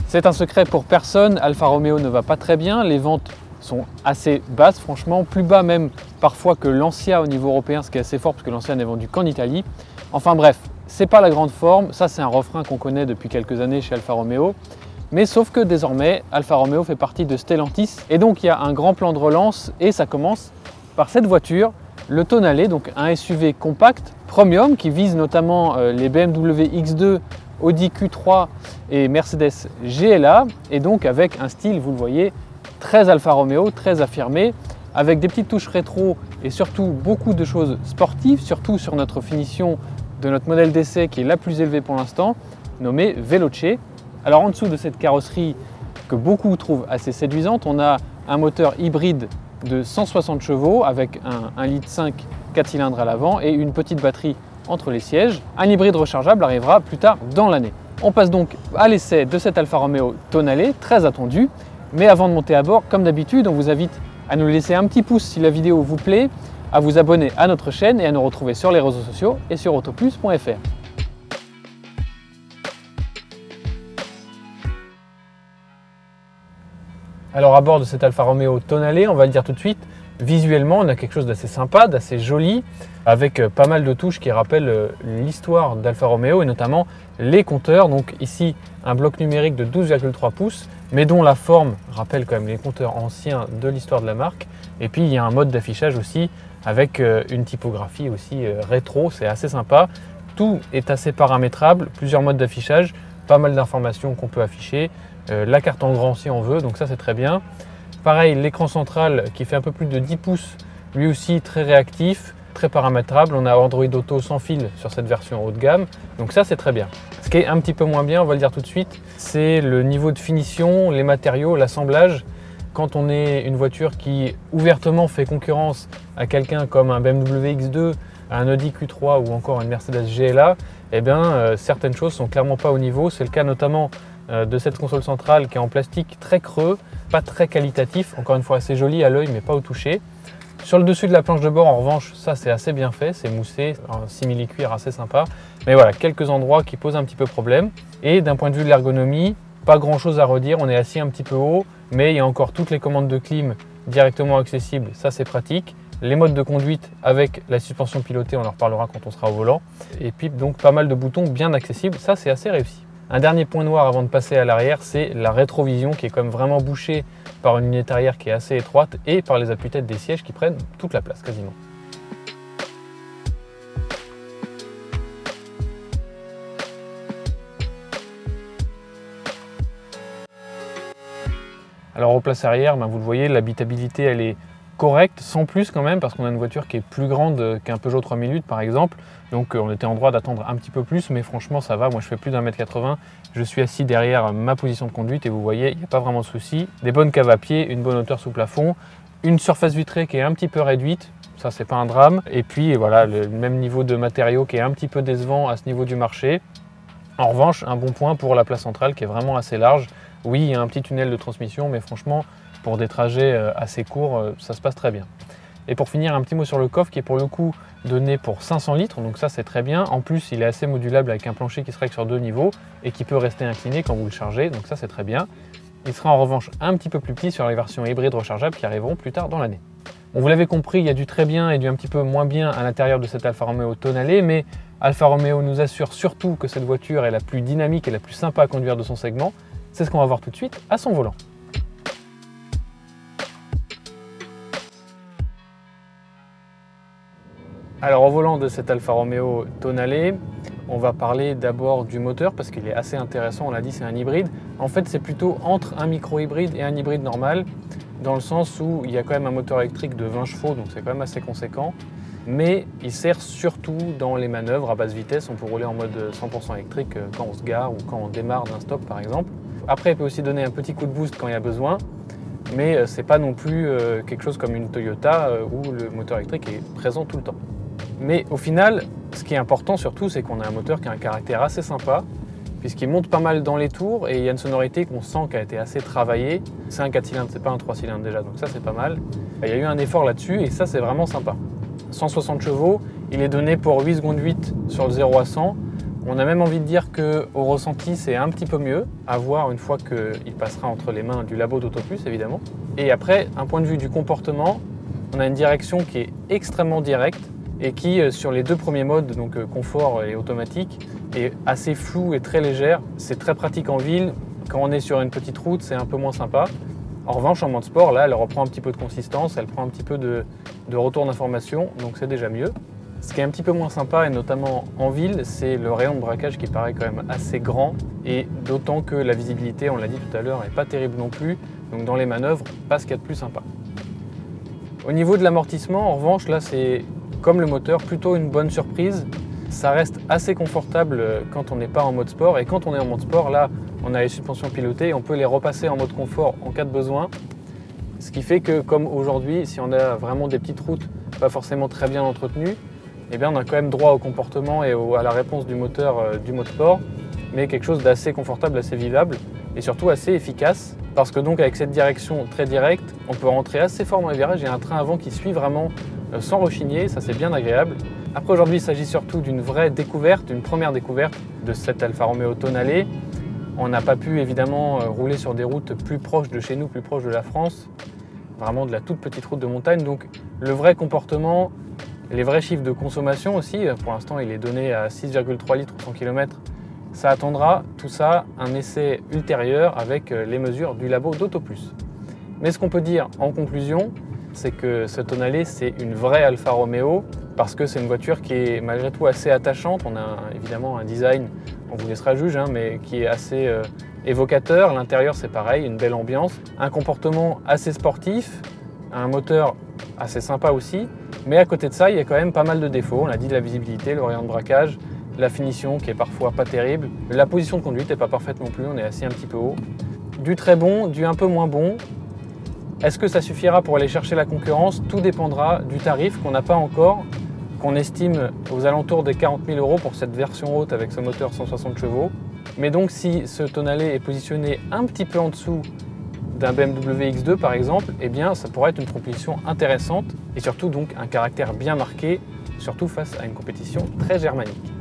C'est un secret pour personne, Alfa Romeo ne va pas très bien, les ventes sont assez basses franchement, plus bas même parfois que l'Ancia au niveau européen, ce qui est assez fort parce que l'Ancia n'est vendu qu'en Italie. Enfin bref, c'est pas la grande forme, ça c'est un refrain qu'on connaît depuis quelques années chez Alfa Romeo. Mais sauf que désormais, Alfa Romeo fait partie de Stellantis et donc il y a un grand plan de relance et ça commence par cette voiture, le Tonale, donc un SUV compact premium qui vise notamment les BMW X2, Audi Q3 et Mercedes GLA et donc avec un style, vous le voyez, très Alfa Romeo, très affirmé, avec des petites touches rétro et surtout beaucoup de choses sportives, surtout sur notre finition de notre modèle d'essai qui est la plus élevée pour l'instant, nommée Veloce. Alors en dessous de cette carrosserie que beaucoup trouvent assez séduisante, on a un moteur hybride de 160 chevaux avec un 1,5 litre 4 cylindres à l'avant et une petite batterie entre les sièges. Un hybride rechargeable arrivera plus tard dans l'année. On passe donc à l'essai de cet Alfa Romeo Tonale, très attendu. Mais avant de monter à bord, comme d'habitude, on vous invite à nous laisser un petit pouce si la vidéo vous plaît, à vous abonner à notre chaîne et à nous retrouver sur les réseaux sociaux et sur autoplus.fr. Alors à bord de cet Alfa Romeo Tonale, on va le dire tout de suite, visuellement on a quelque chose d'assez sympa, d'assez joli, avec pas mal de touches qui rappellent l'histoire d'Alfa Romeo et notamment les compteurs. Donc ici un bloc numérique de 12,3 pouces, mais dont la forme rappelle quand même les compteurs anciens de l'histoire de la marque. Et puis il y a un mode d'affichage aussi avec une typographie aussi rétro, c'est assez sympa. Tout est assez paramétrable, plusieurs modes d'affichage, pas mal d'informations qu'on peut afficher. La carte en grand si on veut, donc ça c'est très bien. Pareil, l'écran central qui fait un peu plus de 10 pouces, lui aussi très réactif, très paramétrable. On a Android Auto sans fil sur cette version haut de gamme, donc ça c'est très bien. Ce qui est un petit peu moins bien, on va le dire tout de suite, c'est le niveau de finition, les matériaux, l'assemblage. Quand on est une voiture qui ouvertement fait concurrence à quelqu'un comme un BMW X2, un Audi Q3 ou encore une Mercedes GLA, eh bien certaines choses sont clairement pas au niveau. C'est le cas notamment de cette console centrale qui est en plastique très creux, pas très qualitatif, encore une fois assez joli à l'œil mais pas au toucher. Sur le dessus de la planche de bord en revanche, ça c'est assez bien fait, c'est moussé, un simili-cuir assez sympa. Mais voilà, quelques endroits qui posent un petit peu problème. Et d'un point de vue de l'ergonomie, pas grand chose à redire, on est assis un petit peu haut, mais il y a encore toutes les commandes de clim directement accessibles, ça c'est pratique. Les modes de conduite avec la suspension pilotée, on en reparlera quand on sera au volant. Et puis donc pas mal de boutons bien accessibles, ça c'est assez réussi. Un dernier point noir avant de passer à l'arrière, c'est la rétrovision qui est quand même vraiment bouchée par une lunette arrière qui est assez étroite et par les appuis-têtes des sièges qui prennent toute la place quasiment. Alors aux places arrière, vous le voyez, l'habitabilité elle est correcte, sans plus quand même, parce qu'on a une voiture qui est plus grande qu'un Peugeot 3008 par exemple. Donc on était en droit d'attendre un petit peu plus, mais franchement ça va, moi je fais plus d'1,80 m, je suis assis derrière ma position de conduite et vous voyez, il n'y a pas vraiment de souci. Des bonnes caves à pied, une bonne hauteur sous plafond, une surface vitrée qui est un petit peu réduite, ça c'est pas un drame. Et puis voilà, le même niveau de matériaux qui est un petit peu décevant à ce niveau du marché. En revanche, un bon point pour la place centrale qui est vraiment assez large. Oui, il y a un petit tunnel de transmission, mais franchement, pour des trajets assez courts, ça se passe très bien. Et pour finir, un petit mot sur le coffre qui est pour le coup donné pour 500 litres, donc ça c'est très bien. En plus, il est assez modulable avec un plancher qui se règle sur 2 niveaux et qui peut rester incliné quand vous le chargez, donc ça c'est très bien. Il sera en revanche un petit peu plus petit sur les versions hybrides rechargeables qui arriveront plus tard dans l'année. Bon, vous l'avez compris, il y a du très bien et du un petit peu moins bien à l'intérieur de cet Alfa Romeo Tonale, mais Alfa Romeo nous assure surtout que cette voiture est la plus dynamique et la plus sympa à conduire de son segment. C'est ce qu'on va voir tout de suite à son volant. Alors au volant de cet Alfa Romeo Tonale, on va parler d'abord du moteur parce qu'il est assez intéressant, on l'a dit c'est un hybride. En fait c'est plutôt entre un micro-hybride et un hybride normal, dans le sens où il y a quand même un moteur électrique de 20 chevaux, donc c'est quand même assez conséquent. Mais il sert surtout dans les manœuvres à basse vitesse, on peut rouler en mode 100% électrique quand on se gare ou quand on démarre d'un stop par exemple. Après il peut aussi donner un petit coup de boost quand il y a besoin, mais c'est pas non plus quelque chose comme une Toyota où le moteur électrique est présent tout le temps. Mais au final, ce qui est important surtout, c'est qu'on a un moteur qui a un caractère assez sympa, puisqu'il monte pas mal dans les tours et il y a une sonorité qu'on sent qui a été assez travaillée. C'est un 4 cylindres, c'est pas un 3 cylindres déjà, donc ça c'est pas mal. Il y a eu un effort là-dessus et ça c'est vraiment sympa. 160 chevaux, il est donné pour 8 secondes 8 sur le 0 à 100, On a même envie de dire qu'au ressenti, c'est un petit peu mieux, à voir une fois qu'il passera entre les mains du labo d'Autoplus, évidemment. Et après, un point de vue du comportement, on a une direction qui est extrêmement directe et qui, sur les deux premiers modes, donc confort et automatique, est assez floue et très légère. C'est très pratique en ville. Quand on est sur une petite route, c'est un peu moins sympa. En revanche, en mode sport, là, elle reprend un petit peu de consistance, elle prend un petit peu de retour d'information, donc c'est déjà mieux. Ce qui est un petit peu moins sympa, et notamment en ville, c'est le rayon de braquage qui paraît quand même assez grand, et d'autant que la visibilité, on l'a dit tout à l'heure, n'est pas terrible non plus, donc dans les manœuvres, pas ce qu'il y a de plus sympa. Au niveau de l'amortissement, en revanche, là c'est comme le moteur, plutôt une bonne surprise. Ça reste assez confortable quand on n'est pas en mode sport, et quand on est en mode sport, là on a les suspensions pilotées, on peut les repasser en mode confort en cas de besoin. Ce qui fait que comme aujourd'hui, si on a vraiment des petites routes pas forcément très bien entretenues, eh bien on a quand même droit au comportement et à la réponse du moteur du mode sport, mais quelque chose d'assez confortable, assez vivable et surtout assez efficace. Parce que donc avec cette direction très directe, on peut rentrer assez fort dans les virages. Il y a un train avant qui suit vraiment sans rechigner, ça c'est bien agréable. Après aujourd'hui, il s'agit surtout d'une vraie découverte, une première découverte de cette Alfa Romeo Tonale. On n'a pas pu évidemment rouler sur des routes plus proches de chez nous, plus proches de la France, vraiment de la toute petite route de montagne. Donc le vrai comportement, les vrais chiffres de consommation aussi, pour l'instant il est donné à 6,3 litres au 100 km, ça attendra tout ça un essai ultérieur avec les mesures du labo d'Autoplus. Mais ce qu'on peut dire en conclusion, c'est que ce Tonale c'est une vraie Alfa Romeo parce que c'est une voiture qui est malgré tout assez attachante. On a évidemment un design, on vous laissera juge, mais qui est assez évocateur. L'intérieur c'est pareil, une belle ambiance, un comportement assez sportif, un moteur assez sympa aussi. Mais à côté de ça, il y a quand même pas mal de défauts. On l'a dit, de la visibilité, le rayon de braquage, la finition qui est parfois pas terrible. La position de conduite n'est pas parfaite non plus, on est assis un petit peu haut. Du très bon, du un peu moins bon. Est-ce que ça suffira pour aller chercher la concurrence? Tout dépendra du tarif qu'on n'a pas encore, qu'on estime aux alentours des 40 000 € pour cette version haute avec ce moteur 160 chevaux. Mais donc si ce Tonale est positionné un petit peu en dessous d'un BMW X2 par exemple, eh bien ça pourrait être une proposition intéressante et surtout donc un caractère bien marqué, surtout face à une compétition très germanique.